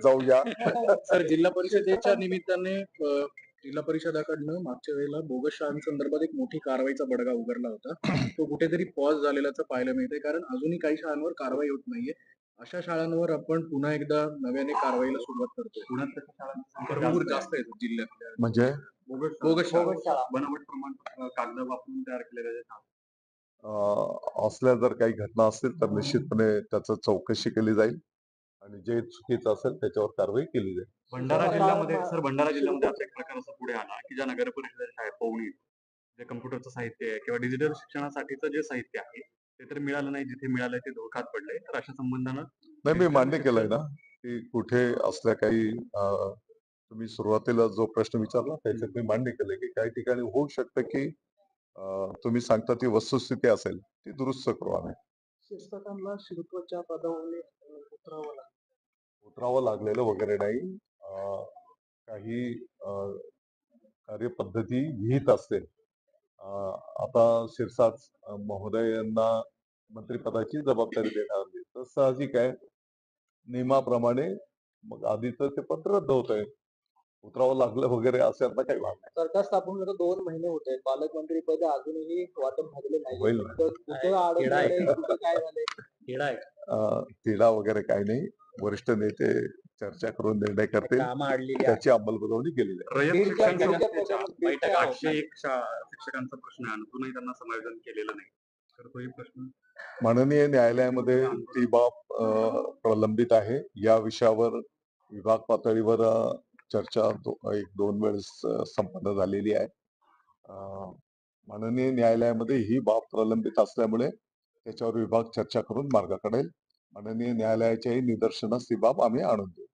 जाऊया. सर, जिल्हा परिषदेच्या निमित्ताने जिल्हा परिषदाकडनं मागच्या वेळेला बोगस शाळांसंदर्भात एक मोठी कारवाईचा बडगा उगारला होता. तो कुठेतरी पॉज झालेल्याचं पाहायला मिळतंय, कारण अजूनही काही शाळांवर कारवाई होत नाहीये. अशा शाळांवर आपण पुन्हा एकदा नव्याने कारवाईला सुरुवात करतोय. पुण्यात तशा शाळा भरपूर जास्त आहेत जिल्ह्यात. म्हणजे बोगस शाळा, बनावट प्रमाणपत्र कागद वापरून तयार केलेल्या शाळा. असल्या जर काही घटना असतील तर निश्चितपणे त्याचं चौकशी केली जाईल आणि जे चुकीचं असेल त्याच्यावर कारवाई केली जाईल. भंडारा जिल्ह्यामध्ये भंडारा जिल्ह्यामध्ये असा एक प्रकार असा पुढे आला की ज्या नगर परिषदेच्या शाळेत पवनी जे कम्प्युटरचं साहित्य आहे किंवा डिजिटल शिक्षणासाठीचं जे साहित्य आहे ते तर मिळालं नाही, जिथे मिळालंय ते धोक्यात पडलंय. तर अशा संबंधानं नाही, मी मान्य केलंय ना की कुठे असल्या काही तुम्ही सुरुवातीला जो प्रश्न विचारला त्याच्यात मी मान्य केलंय की काही ठिकाणी होऊ शकतं की तुम्ही सांगता ती वस्तुस्थिती असेल ती दुरुस्त करू आम्ही. शिक्षकांना शिरत्वाच्या पदावर उतरावं लागलेलं वगैरे नाही. काही कार्यपद्धती विहित असते. आता शिरसाट महोदयांना मंत्रिपदाची जबाबदारी देणार नाही तर साहजिक आहे नियमाप्रमाणे मग आधी तर ते पद रद्द होत आहे. उतरावं लागलं वगैरे असं आता काही भाग नाही. सरकार स्थापन झालं 2 महिने होते, पालकमंत्री पद अजूनही वाटप झालेलं नाही. होईल ना. तिढा वगैरे काही नाही. वरिष्ठ नेते चर्चा करून निर्णय करतील, त्याची अंमलबजावणी केली जाईल. रयत शिक्षण संस्थेच्या बैठका 801 शिक्षकांचा प्रश्न आहे, अजूनही त्यांना समायोजन केलेलं नाही. तर तोही प्रश्न माननीय न्यायालयामध्ये ती बाब प्रलंबित आहे. या विषयावर विभाग पातळीवर चर्चा 1-2 वेळेस संपन्न झालेली आहे. माननीय न्यायालयामध्ये ही बाब प्रलंबित असल्यामुळे त्याच्यावर विभाग चर्चा करून मार्ग काढेल. माननीय न्यायालयाच्याही निदर्शनास ती बाब आम्ही आणून देऊ.